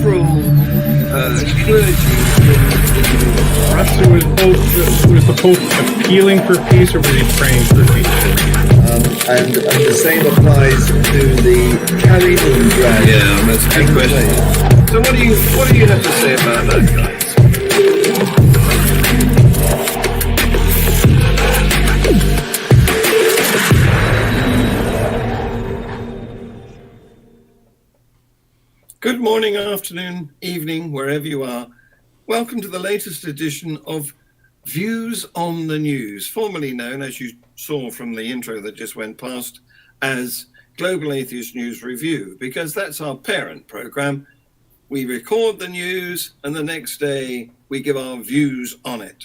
several clergy in Russia. Was the Pope appealing for peace, or was he praying for peace? And the same applies to the Kaliningrad. Yeah, that's a good question. So what do you have to say about that, guys? Good morning, afternoon, evening, wherever you are. Welcome to the latest edition of Views on the News, formerly known, as you saw from the intro that just went past, as Global Atheist News Review, because that's our parent program. We record the news and the next day we give our views on it.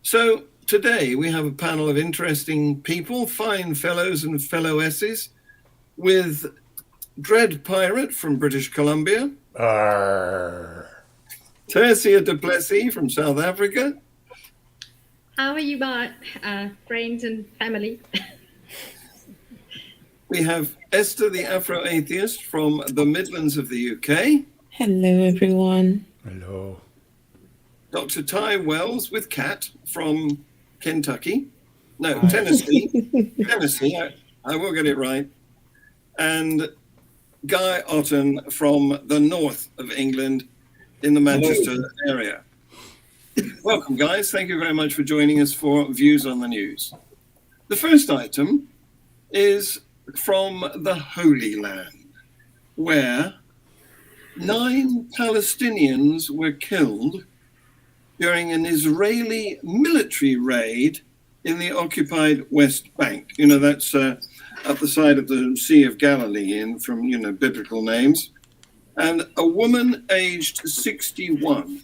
So today we have a panel of interesting people, fine fellows and fellowesses, with Dread Pirate from British Columbia, Tercia du Plessis from South Africa. How are you, my friends and family? We have Esther, the Afro-Atheist from the Midlands of the UK. Hello, everyone. Hello. Dr. Ty Wells with Cat from Kentucky. No, Tennessee. Tennessee, I will get it right. And Guy Otten from the north of England in the Manchester area. Welcome, guys. Thank you very much for joining us for Views on the News. The first item is from the Holy Land, where 9 Palestinians were killed during an Israeli military raid in the occupied West Bank. You know, that's up the side of the Sea of Galilee, from, biblical names. And a woman aged 61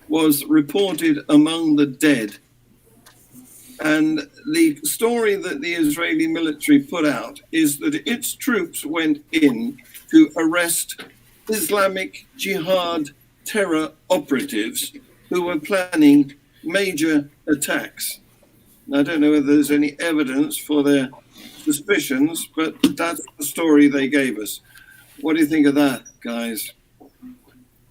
was reported among the dead. And the story that the Israeli military put out is that its troops went in to arrest Islamic Jihad terror operatives who were planning major attacks. I don't know whether there's any evidence for their suspicions, but that's the story they gave us. What do you think of that, guys?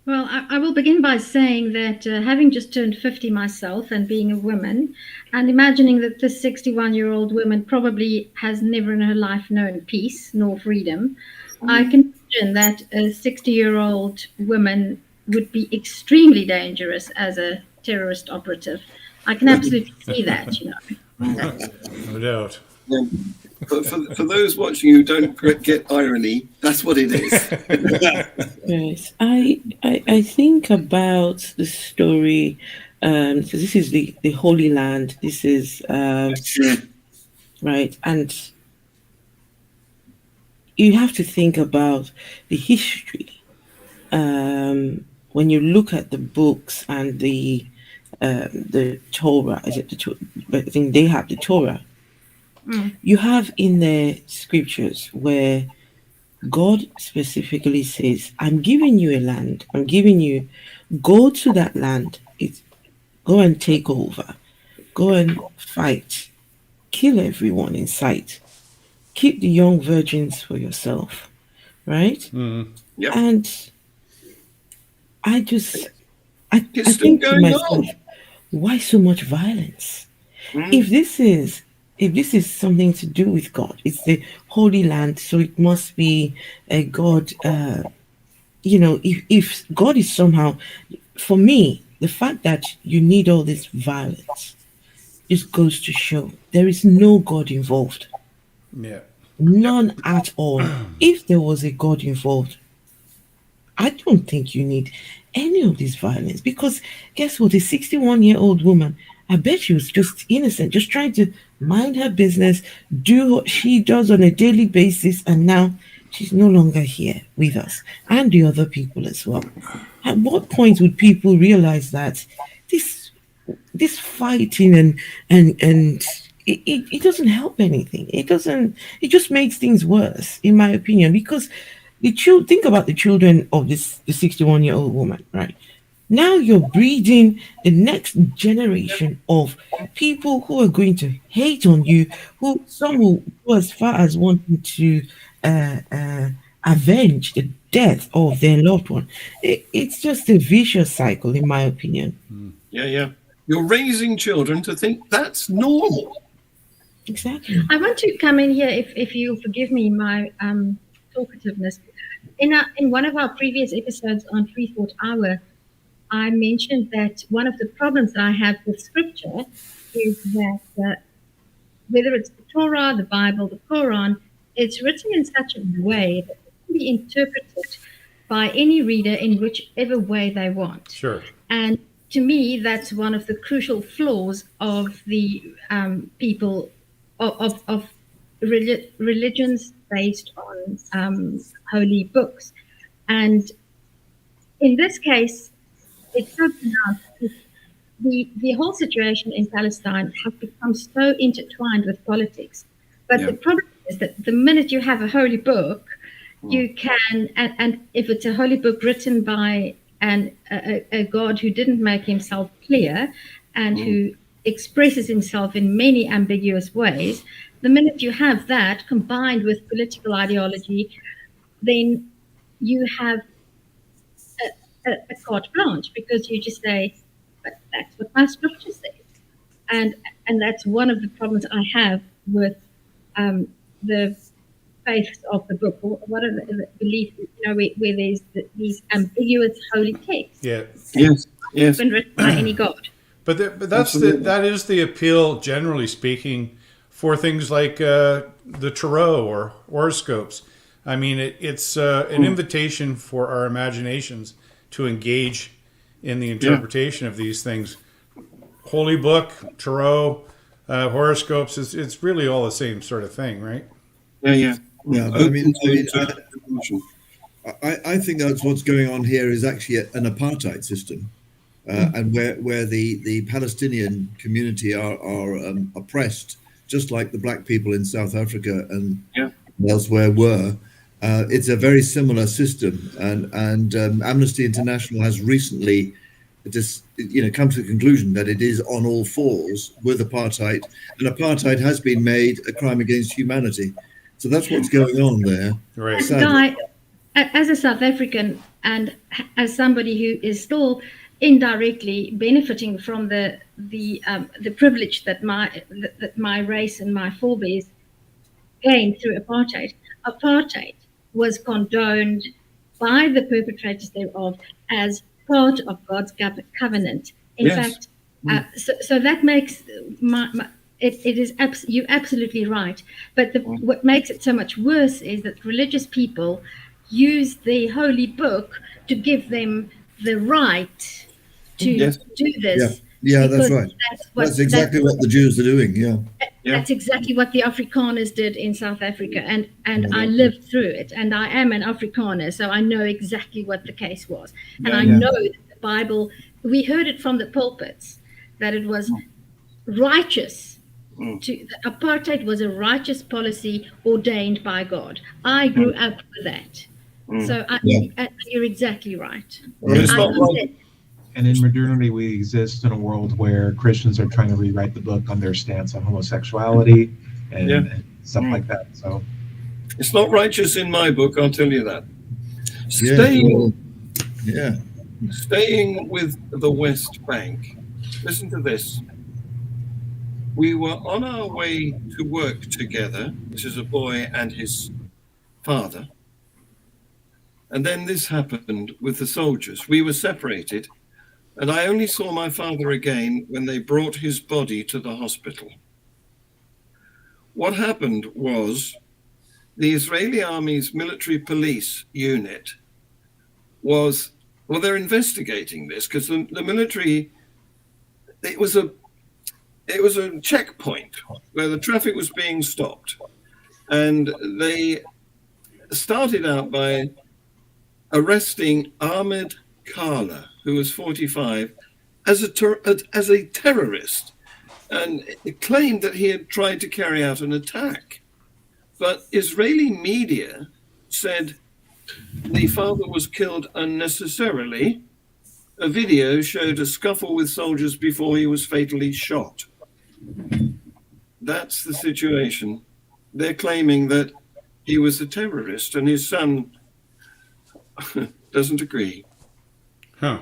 Well, I will begin by saying that having just turned 50 myself and being a woman, and imagining that this 61-year-old woman probably has never in her life known peace nor freedom, I can imagine that a 60-year-old woman would be extremely dangerous as a terrorist operative. I can absolutely see that, No doubt. But for those watching who don't get irony, that's what it is. Yes, I think about the story. So this is the Holy Land. This is right, and you have to think about the history. When you look at the books and the Torah, I think they have the Torah. You have in the scriptures where God specifically says, I'm giving you a land. I'm giving you, go to that land. Go and take over. Go and fight. Kill everyone in sight. Keep the young virgins for yourself. Right? Yep. And I think to myself, why so much violence? If this is something to do with God, it's the Holy Land, so it must be a God. If God is somehow, for me, the fact that you need all this violence just goes to show there is no God involved. Yeah. None at all. If there was a God involved, I don't think you need any of this violence, because guess what? A 61-year-old woman, I bet she was just innocent, just trying to mind her business, do what she does on a daily basis, and now she's no longer here with us and the other people as well. At what point would people realize that this fighting and it doesn't help anything? It just makes things worse, in my opinion, because think about the children of the 61-year-old woman, right? Now you're breeding the next generation of people who are going to hate on you, some will go as far as wanting to avenge the death of their loved one. It's just a vicious cycle, in my opinion. Yeah. You're raising children to think that's normal. Exactly. I want to come in here, if you'll forgive me my talkativeness. In one of our previous episodes on Free Thought Hour, I mentioned that one of the problems that I have with scripture is that whether it's the Torah, the Bible, the Quran, it's written in such a way that it can be interpreted by any reader in whichever way they want. Sure. And to me, that's one of the crucial flaws of the people of religions based on holy books. And in this case, it's so pronounced. The whole situation in Palestine has become so intertwined with politics. But the problem is that the minute you have a holy book, you can, and if it's a holy book written by a God who didn't make himself clear and who expresses himself in many ambiguous ways, the minute you have that combined with political ideology, then you have a carte blanche, because you just say, but that's what my scripture says. And that's one of the problems I have with the faith of the book, or what are the beliefs, where there's these ambiguous holy texts. Yeah. Yes. Been written by any god. But that is the appeal, generally speaking, for things like the tarot or horoscopes. I mean, it's an invitation for our imaginations to engage in the interpretation of these things. Holy book, tarot, horoscopes, it's really all the same sort of thing, right? Yeah. I think that's what's going on here is actually an apartheid system, and where the Palestinian community are oppressed, just like the black people in South Africa and elsewhere were. It's a very similar system, and Amnesty International has recently just come to the conclusion that it is on all fours with apartheid, and apartheid has been made a crime against humanity. So that's what's going on there. Right. Guy, as a South African and as somebody who is still indirectly benefiting from the privilege that my race and my forebears gained through apartheid was condoned by the perpetrators thereof as part of God's covenant. In fact, so that makes you're absolutely right. But what makes it so much worse is that religious people use the holy book to give them the right to do this. Yeah, that's right. That's exactly what the Jews are doing. Yeah. That's exactly what the Afrikaners did in South Africa, and I lived through it, and I am an Afrikaner, so I know exactly what the case was, and I know that the Bible. We heard it from the pulpits that it was righteous. Apartheid was a righteous policy ordained by God. I grew up with that, so you're exactly right. And in modernity, we exist in a world where Christians are trying to rewrite the book on their stance on homosexuality and stuff like that. So it's not righteous in my book, I'll tell you that. Staying with the West Bank. Listen to this. We were on our way to work together. This is a boy and his father. And then this happened with the soldiers. We were separated. And I only saw my father again when they brought his body to the hospital. What happened was the Israeli army's military police unit they're investigating this because the military, it was a checkpoint where the traffic was being stopped. And they started out by arresting Ahmed Kala, who was 45, as a terrorist, and it claimed that he had tried to carry out an attack. But Israeli media said the father was killed unnecessarily. A video showed a scuffle with soldiers before he was fatally shot. That's the situation. They're claiming that he was a terrorist, and his son doesn't agree. Huh.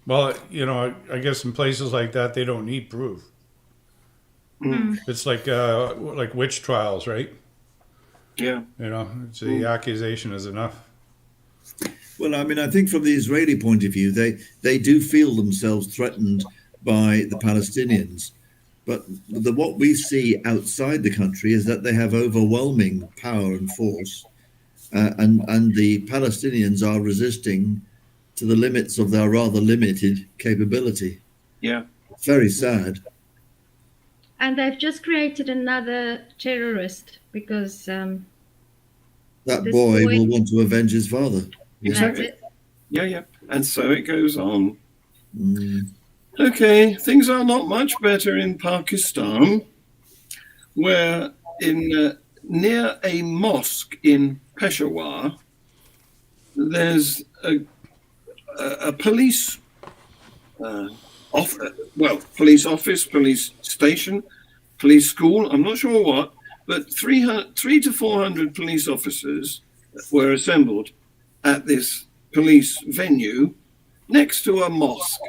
Well, I guess in places like that, they don't need proof. It's like witch trials, right? Yeah. It's the accusation is enough. Well, I mean, I think from the Israeli point of view, they do feel themselves threatened by the Palestinians. But what we see outside the country is that they have overwhelming power and force. And the Palestinians are resisting to the limits of their rather limited capability. Yeah. Very sad. And they've just created another terrorist because That this boy boy- will want to avenge his father. Exactly. that's it. Yeah. And so it goes on. Mm. Okay, things are not much better in Pakistan, where near a mosque in Peshawar, there's a police police office, police station, police school, I'm not sure what, but 300 to 400 police officers were assembled at this police venue next to a mosque.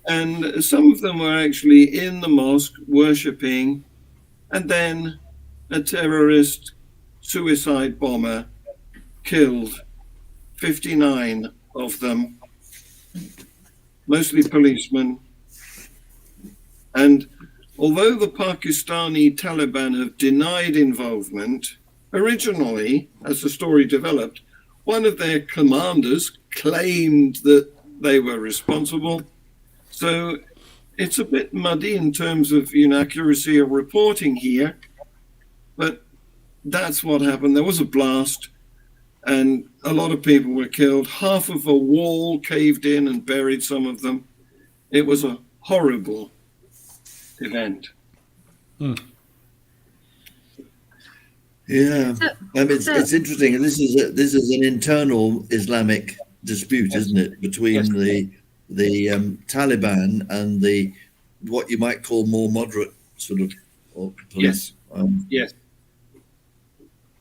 And some of them were actually in the mosque worshipping, and then a terrorist suicide bomber killed 59 of them, mostly policemen. And although the Pakistani Taliban have denied involvement, originally, as the story developed, one of their commanders claimed that they were responsible. So it's a bit muddy in terms of accuracy of reporting here, but that's what happened. There was a blast and a lot of people were killed. Half of a wall caved in and buried some of them. It was a horrible event. Yeah, So- I mean, so- it's interesting. This is an internal Islamic dispute, isn't it, between Yes. the Taliban and the what you might call more moderate sort of police. Yes.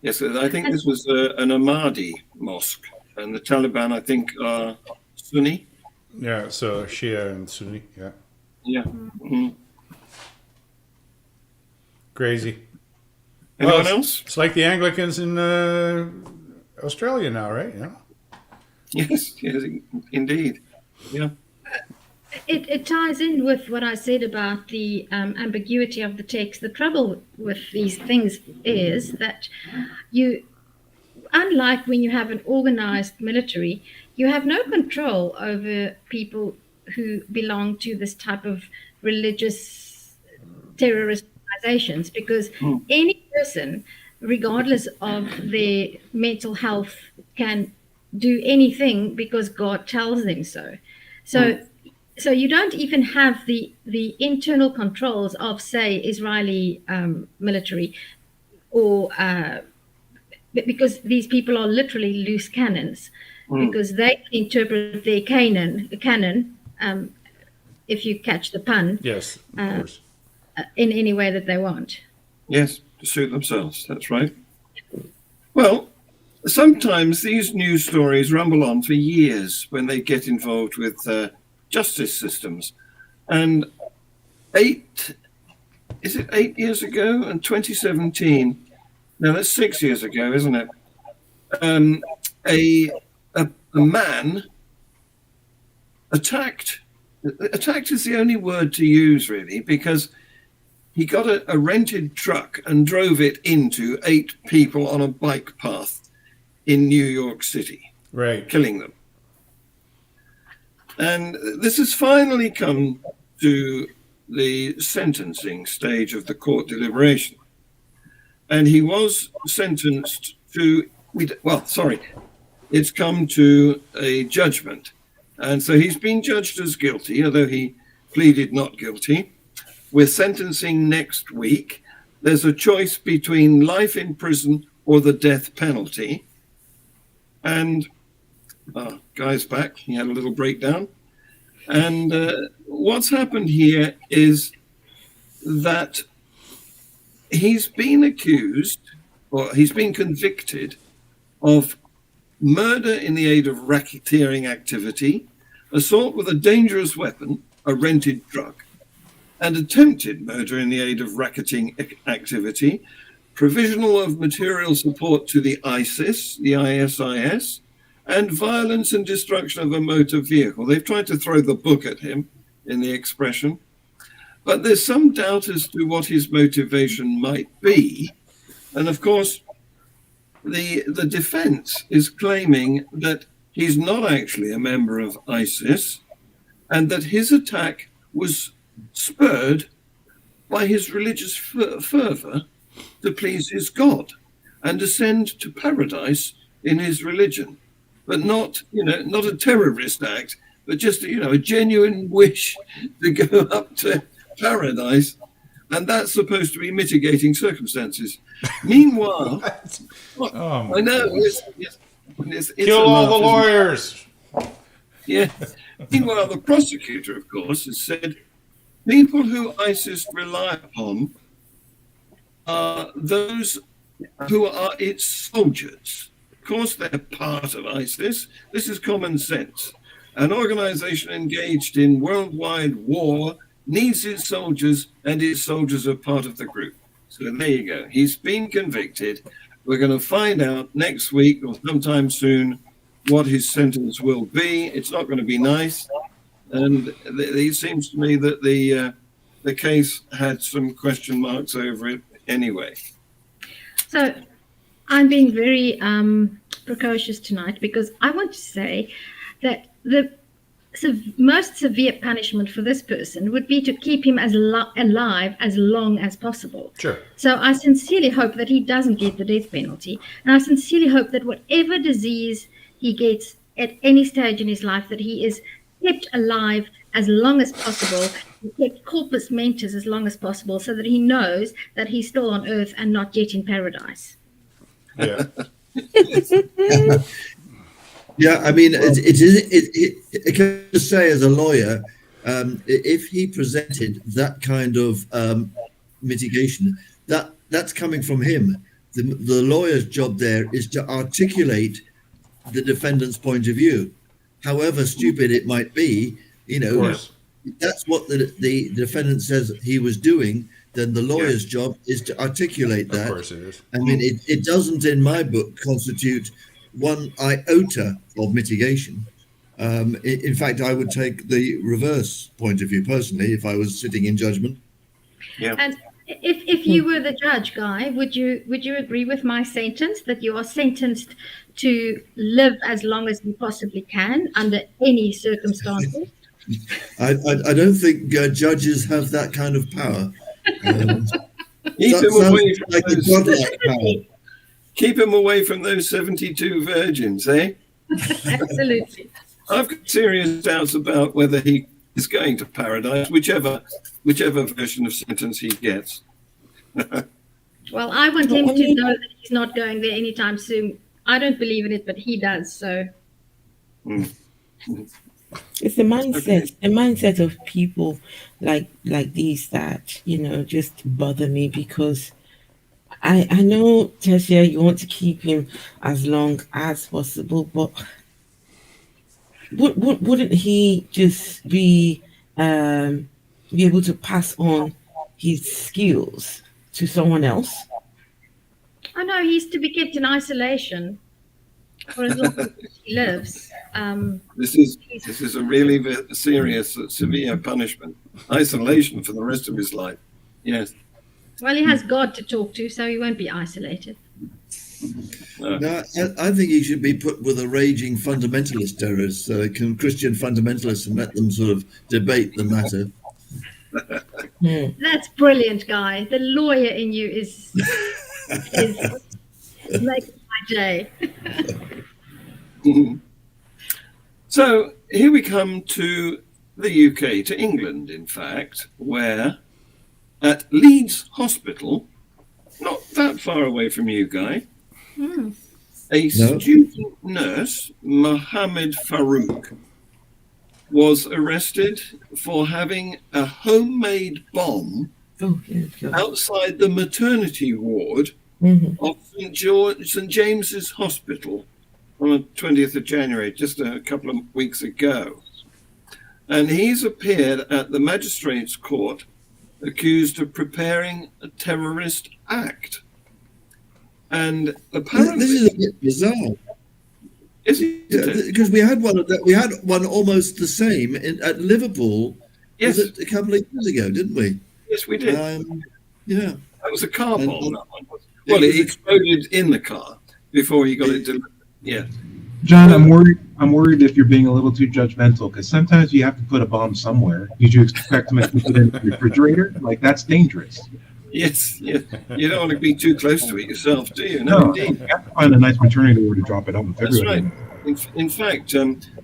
Yes, I think this was an Ahmadi mosque, and the Taliban, I think, are Sunni. Yeah, so Shia and Sunni, yeah. Yeah. Mhm. Crazy. Anyone it's- else? It's like the Anglicans in Australia now, right? Yeah. Yes, indeed. Yeah. It ties in with what I said about the ambiguity of the text. The trouble with these things is that unlike when you have an organized military, you have no control over people who belong to this type of religious terrorist organizations, because any person, regardless of their mental health, can do anything because God tells them so. So you don't even have the internal controls of, say, Israeli military, or because these people are literally loose cannons, because they interpret their canon, if you catch the pun, Yes, of course. in any way that they want. Yes, to suit themselves. That's right. Well, sometimes these news stories rumble on for years when they get involved with justice systems. And 8 years ago, in 2017, now that's 6 years ago, isn't it? A man attacked is the only word to use, really, because he got a rented truck and drove it into 8 people on a bike path in New York City, Right. killing them. And this has finally come to the sentencing stage of the court deliberation. And he was sentenced to, it's come to a judgment. And so he's been judged as guilty, although he pleaded not guilty. We're sentencing next week. There's a choice between life in prison or the death penalty. And Guy's back. He had a little breakdown. And what's happened here is that he's been accused or he's been convicted of murder in the aid of racketeering activity, assault with a dangerous weapon, a rented truck, and attempted murder in the aid of racketeering activity, provisional of material support to the ISIS, the ISIS, and violence and destruction of a motor vehicle. They've tried to throw the book at him in the expression, but there's some doubt as to what his motivation might be. And of course, the defense is claiming that he's not actually a member of ISIS and that his attack was spurred by his religious fervor to please his God and ascend to paradise in his religion, but not a terrorist act, but just a genuine wish to go up to paradise, and that's supposed to be mitigating circumstances. Meanwhile, I know it's kill all the lawyers. Yeah. Meanwhile, the prosecutor, of course, has said people who ISIS rely upon are those who are its soldiers. Of course, they're part of ISIS. This is common sense. An organization engaged in worldwide war needs its soldiers, and its soldiers are part of the group. So there you go. He's been convicted. We're going to find out next week or sometime soon what his sentence will be. It's not going to be nice. And it seems to me that the case had some question marks over it anyway. So I'm being very precocious tonight because I want to say that the most severe punishment for this person would be to keep him as alive as long as possible. Sure. So I sincerely hope that he doesn't get the death penalty. And I sincerely hope that whatever disease he gets at any stage in his life, that he is kept alive as long as possible, kept corpus mentis as long as possible, so that he knows that he's still on earth and not yet in paradise. Yeah. Yeah, I mean, it can just say as a lawyer, if he presented that kind of mitigation, that's coming from him. The lawyer's job there is to articulate the defendant's point of view, however stupid it might be. That's what the defendant says he was doing. Then the lawyer's job is to articulate that. Of course it is. I mean, it doesn't, in my book, constitute one iota of mitigation. In fact, I would take the reverse point of view personally if I was sitting in judgment. Yeah. And if you were the judge, Guy, would you agree with my sentence that you are sentenced to live as long as you possibly can under any circumstances? I don't think judges have that kind of power. Keep him away from those 72 virgins, eh? Absolutely. I've got serious doubts about whether he is going to paradise, whichever version of sentence he gets. Well, I want him to know that he's not going there anytime soon. I don't believe in it, but he does, so. It's a mindset of people like these that, just bother me, because I know, Tessia, you want to keep him as long as possible, but wouldn't he just be able to pass on his skills to someone else? Oh no, he's to be kept in isolation for as long as he lives. This is a really serious, severe punishment. Isolation for the rest of his life. Yes. Well, he has God to talk to, so he won't be isolated. No, I think he should be put with a raging fundamentalist terrorist, Christian fundamentalists, and let them sort of debate the matter. That's brilliant, Guy. The lawyer in you is making my day. So here we come to the UK, to England, in fact, where at Leeds Hospital, not that far away from you, Guy, a student nurse, Mohammed Farouk, was arrested for having a homemade bomb outside the maternity ward of St. James's Hospital on the 20th of January, just a couple of weeks ago. And he's appeared at the magistrate's court accused of preparing a terrorist act. And apparently, this is a bit bizarre. Is it? Because we had one almost the same at Liverpool. Yes, was it a couple of years ago, didn't we? Yes, we did. Yeah, that was a car bomb. That one. Well, it exploded in the car before he got it delivered. Yeah. John, I'm worried if you're being a little too judgmental, because sometimes you have to put a bomb somewhere. Did you expect to put it in the refrigerator? Like, that's dangerous. Yes, yes. You don't want to be too close to it yourself, do you? No, Indeed. you have to find a nice maternity ward to drop it off with That's everybody. right. In fact,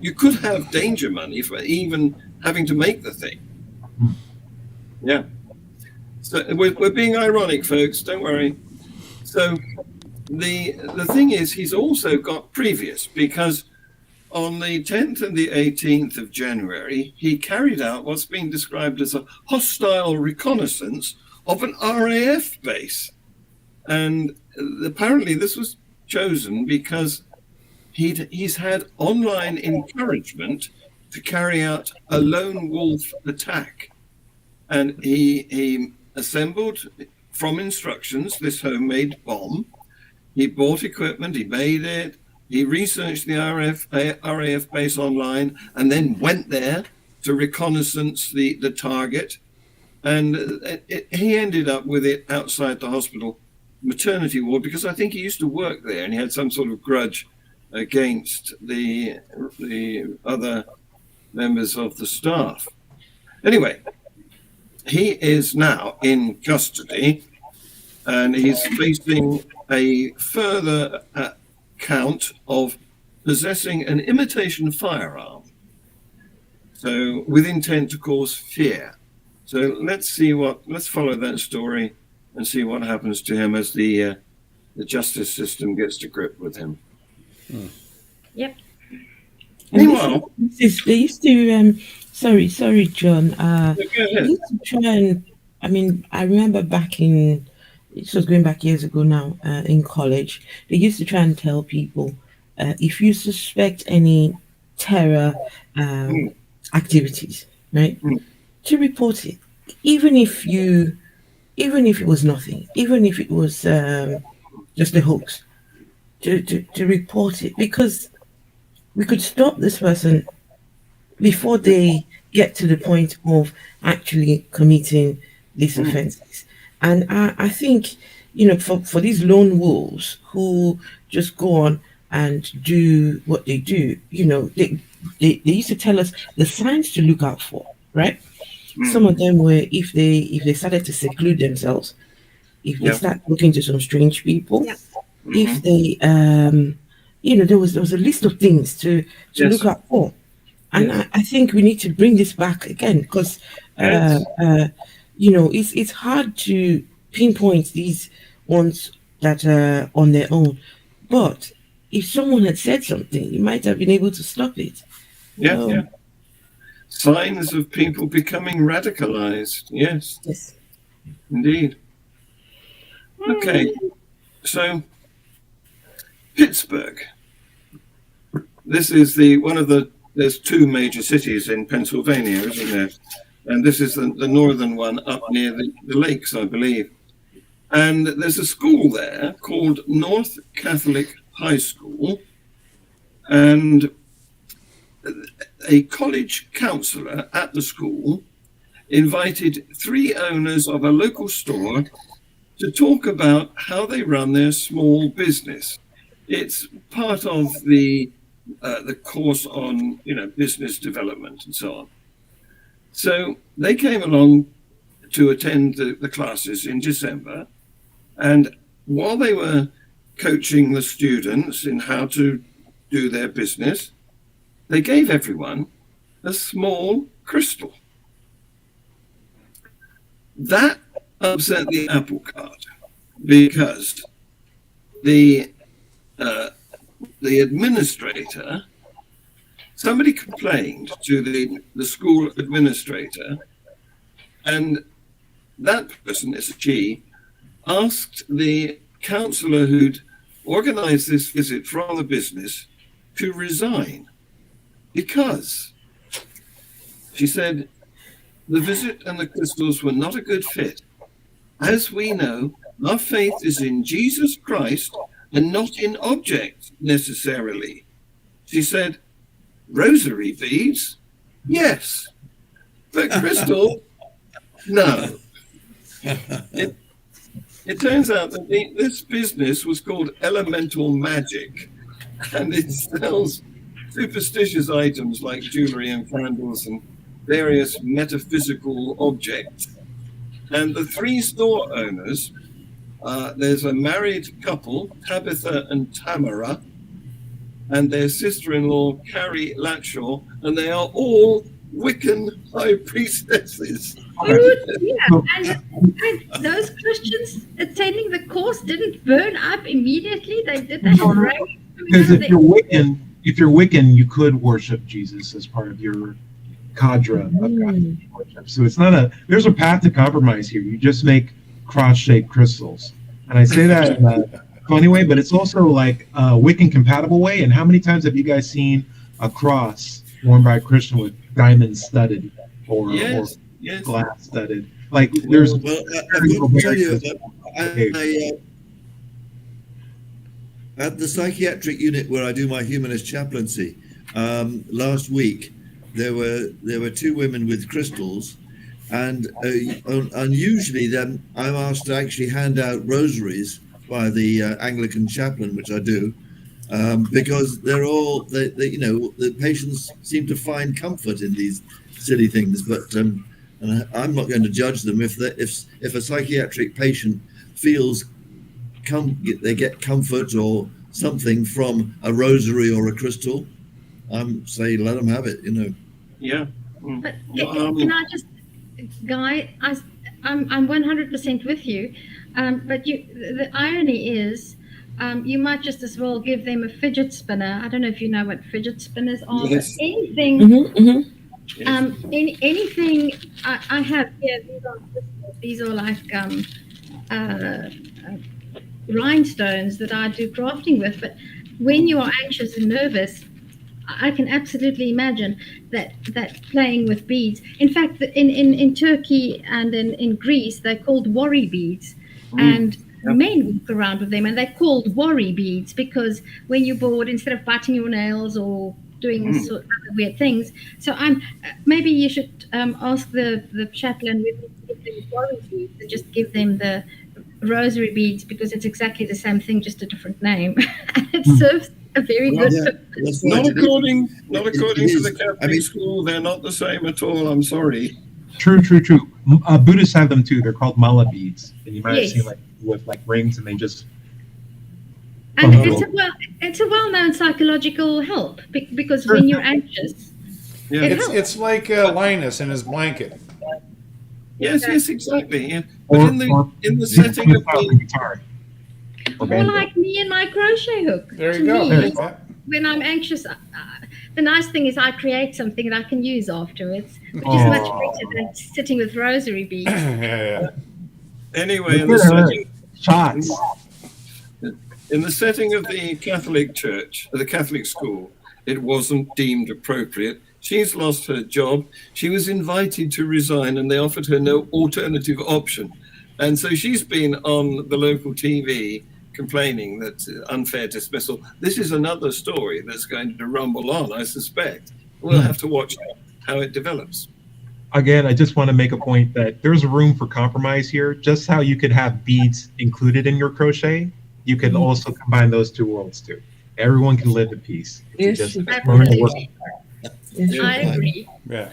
you could have danger money for even having to make the thing. Yeah. So we're being ironic, folks. Don't worry. So the thing is, he's also got previous, because on the 10th and the 18th of January, he carried out what's been described as a hostile reconnaissance of an RAF base. And apparently this was chosen because he's had online encouragement to carry out a lone wolf attack. And he assembled from instructions this homemade bomb. He bought equipment, he made it, he researched the RAF base online, and then went there to reconnaissance the target. And he ended up with it outside the hospital maternity ward, because I think he used to work there and he had some sort of grudge against the other members of the staff. Anyway, he is now in custody and he's facing a further count of possessing an imitation firearm, so with intent to cause fear. So let's follow that story and see what happens to him as the justice system gets to grip with him. Yep. Meanwhile, they used to sorry, John. go They ahead. used to try and, I remember it was going back years ago now, in college, they used to try and tell people, if you suspect any terror activities, right, to report it, even if it was nothing, even if it was just a hoax, to report it, because we could stop this person before they get to the point of actually committing these offenses. And I think, for these lone wolves who just go on and do what they do, they used to tell us the signs to look out for, right? Some of them were if they started to seclude themselves, if they start looking to some strange people, if they there was a list of things to look out for. And I think we need to bring this back again, because it's hard to pinpoint these ones that are on their own. But if someone had said something, you might have been able to stop it. Yeah. Signs of people becoming radicalized. Yes. Yes. Indeed. Okay. So Pittsburgh. This is there's two major cities in Pennsylvania, isn't there? And this is the northern one up near the lakes, I believe. And there's a school there called North Catholic High School. And a college counselor at the school invited 3 owners of a local store to talk about how they run their small business. It's part of the course on business development and so on. So they came along to attend the classes in December, and while they were coaching the students in how to do their business, they gave everyone a small crystal. That upset the apple cart, because the administrator, somebody complained to the school administrator, and that person, it's a she, asked the counsellor who'd organised this visit from the business to resign because she said the visit and the crystals were not a good fit. As we know, our faith is in Jesus Christ and not in objects necessarily. She said, rosary beads? Yes. But crystal? No. It turns out that this business was called Elemental Magic, and it sells superstitious items like jewelry and candles and various metaphysical objects. And the 3 store owners, there's a married couple, Tabitha and Tamara, and their sister-in-law, Carrie Latshaw, and they are all Wiccan high priestesses. And those Christians attending the course didn't burn up immediately. They did that. Because if you're Wiccan, you could worship Jesus as part of your cadre of God worship. So it's not there's a path to compromise here. You just make cross-shaped crystals. And I say that in a funny way, but it's also like a Wiccan compatible way. And how many times have you guys seen a cross worn by a Christian with diamonds studded or glass studded? Like there's. Well, I will tell you, at the psychiatric unit where I do my humanist chaplaincy, last week there were 2 women with crystals, and unusually then I'm asked to actually hand out rosaries by the Anglican chaplain, which I do, because they're all the patients seem to find comfort in these silly things, but and I'm not going to judge them if a psychiatric patient feels they get comfort or something from a rosary or a crystal. I'm saying let them have it, Yeah. But can I just, Guy? I'm 100% with you, but the irony is, you might just as well give them a fidget spinner. I don't know if you know what fidget spinners are. Yes. But anything. Yes. Anything I have here. These are like rhinestones that I do crafting with. But when you are anxious and nervous, I can absolutely imagine that playing with beads. In fact, in Turkey and in Greece, they're called worry beads, and men walk around with them, and they're called worry beads because when you're bored, instead of biting your nails or doing sort of other weird things, so maybe you should ask the chaplain whether you give them worry beads and just give them the rosary beads because it's exactly the same thing, just a different name, and it serves a very good. Not according to the Catholic school. They're not the same at all. I'm sorry. True. Buddhists have them too. They're called mala beads, and you might have seen with rings, and they just. And it's a well-known psychological help because when you're anxious, it's like Linus and his blanket. Yes, exactly. Yeah. But in the setting of the guitar. Or like me and my crochet hook. There you go. When I'm anxious, the nice thing is I create something that I can use afterwards, which is much better than sitting with rosary beads. Anyway, in the setting of the Catholic Church, the Catholic school, it wasn't deemed appropriate. She's lost her job. She was invited to resign, and they offered her no alternative option. And so she's been on the local TV complaining that unfair dismissal. This is another story that's going to rumble on, I suspect. We'll have to watch how it develops. Again, I just want to make a point that there's room for compromise here. Just how you could have beads included in your crochet, you could also combine those 2 worlds too. Everyone can live in peace. Yes, absolutely. I agree. Yeah.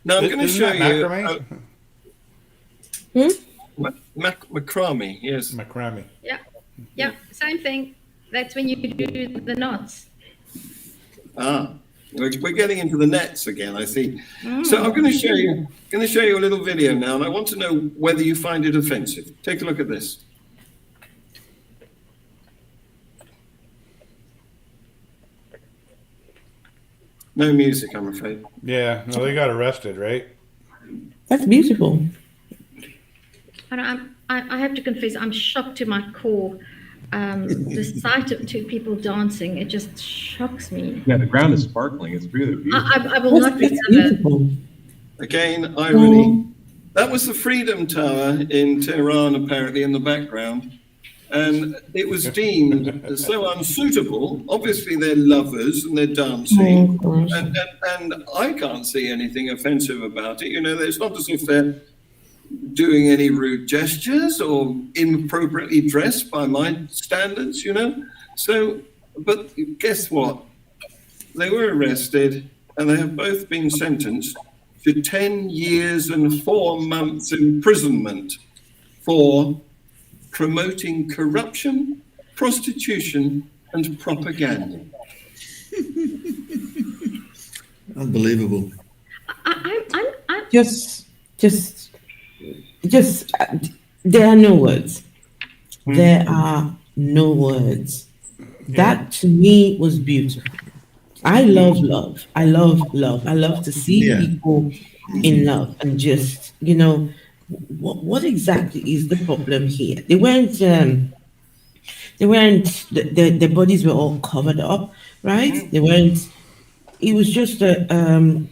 Now I'm going to show you. Macrame, yes. Macrame. Yeah, same thing. That's when you do the knots. We're getting into the nets again, I see. So I'm going to show you a little video now, and I want to know whether you find it offensive. Take a look at this. No music, I'm afraid. Yeah, no, they got arrested, right? That's beautiful. And I have to confess, I'm shocked to my core. The sight of two people dancing, it just shocks me. Yeah, the ground is sparkling. It's really beautiful. I will not That's recover. beautiful. Again, irony. That was the Freedom Tower in Tehran, apparently, in the background. And it was deemed so unsuitable. Obviously, they're lovers and they're dancing. Oh, gosh. And I can't see anything offensive about it. You know, it's not as if they're doing any rude gestures or inappropriately dressed by my standards, you know. So, but guess what? They were arrested and they have both been sentenced to 10 years and 4 months imprisonment for promoting corruption, prostitution, and propaganda. Unbelievable. I'm Just, there are no words. There are no words. That to me was beautiful. I love love. I love love. I love to see people in love and just, you know, what exactly is the problem here? They weren't, their bodies were all covered up, right? They weren't, it was just a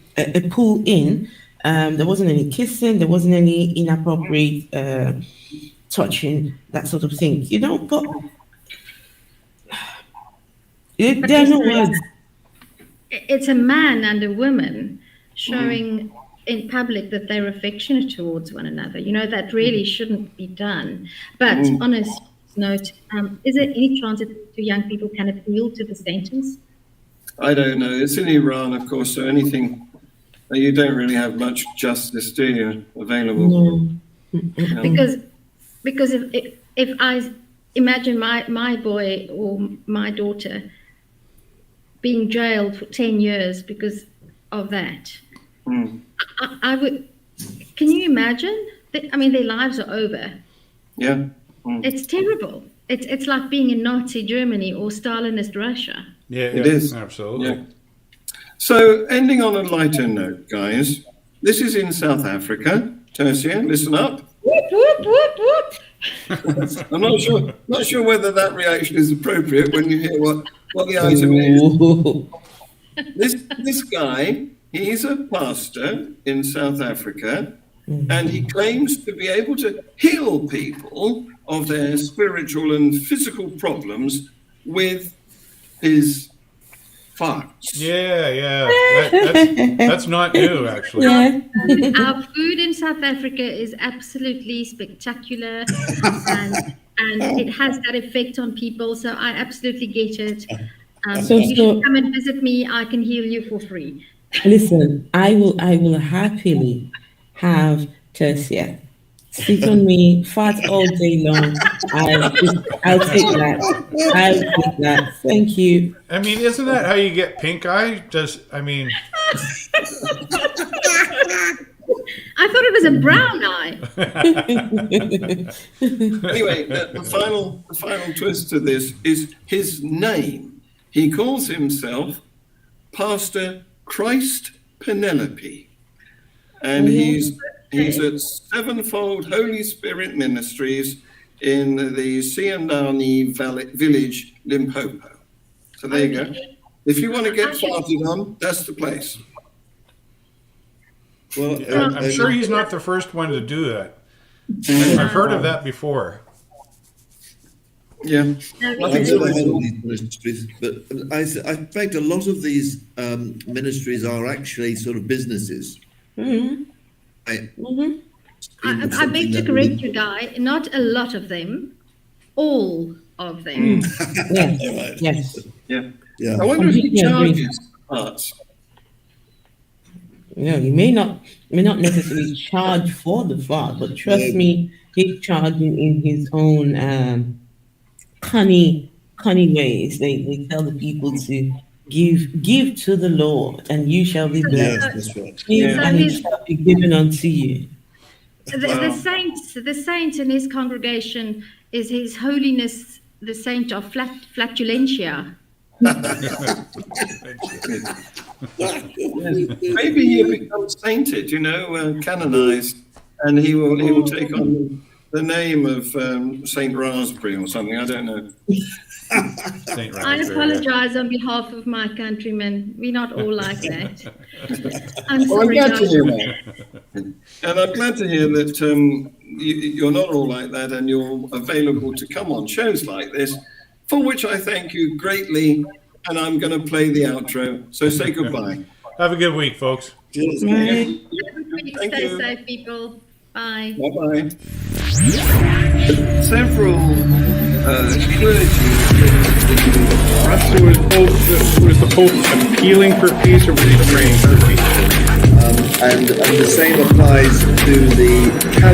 pull in. There wasn't any kissing, there wasn't any inappropriate touching, that sort of thing, you know, but there are no words. It's a man and a woman showing in public that they're affectionate towards one another. You know, that really shouldn't be done. But on a serious note, is there any chance that two young people can appeal to the sentence? I don't know. It's in Iran, of course, so anything, you don't really have much justice, do you, available? Because if I imagine my boy or my daughter being jailed for 10 years because of that, I would. Can you imagine? I mean, their lives are over. Yeah. It's terrible. It's like being in Nazi Germany or Stalinist Russia. Yeah, It is. Absolutely. Yeah. So, ending on a lighter note, guys, this is in South Africa. Tertia, listen up. Whoop, whoop, whoop, whoop. I'm not sure whether that reaction is appropriate when you hear what the item is. This guy, he's a pastor in South Africa, and he claims to be able to heal people of their spiritual and physical problems with his farts. Yeah. That's not new, actually. Our food in South Africa is absolutely spectacular, and it has that effect on people. So I absolutely get it. If you should come and visit me, I can heal you for free. Listen, I will happily have Tertia sit on me, fart all day long. I'll take that. I'll take that. Thank you. I mean, isn't that how you get pink eye? I thought it was a brown eye. Anyway, the final twist to this is his name. He calls himself Pastor Christ Penelope, and he's at Sevenfold Holy Spirit Ministries in the Siandani village, Limpopo. So there you go. If you want to get farted on, that's the place. Well, I'm sure he's not the first one to do that. I've heard of that before. Yeah. I don't know all these ministries, but I suspect a lot of these ministries are actually sort of businesses. I beg to correct you, Guy. Not a lot of them, all of them. Yes. Yeah. Yeah. I wonder if he charges parts. No, he may not necessarily charge for the fart, but trust me, he's charging in his own cunning ways. They tell the people to give to the Lord, and you shall be blessed. Yes, that's right. Give, and it shall be given unto you. The saint in his congregation is His Holiness the Saint of Flatulentia. Maybe he'll become sainted, canonized, and he will take on the name of Saint Raspberry or something. I don't know. Saint I Raspberry. apologize on behalf of my countrymen. We're not all like that. I'm Well, I'm sorry, glad to guys. hear that. And I'm glad to hear that you're not all like that and you're available to come on shows like this, for which I thank you greatly. And I'm going to play the outro. So say goodbye. Have a good week, folks. Cheers. Bye. Thank Stay you. safe, people. Bye. Bye-bye. Several clergy. Was the Pope appealing for peace or was he praying for peace? And the same applies to the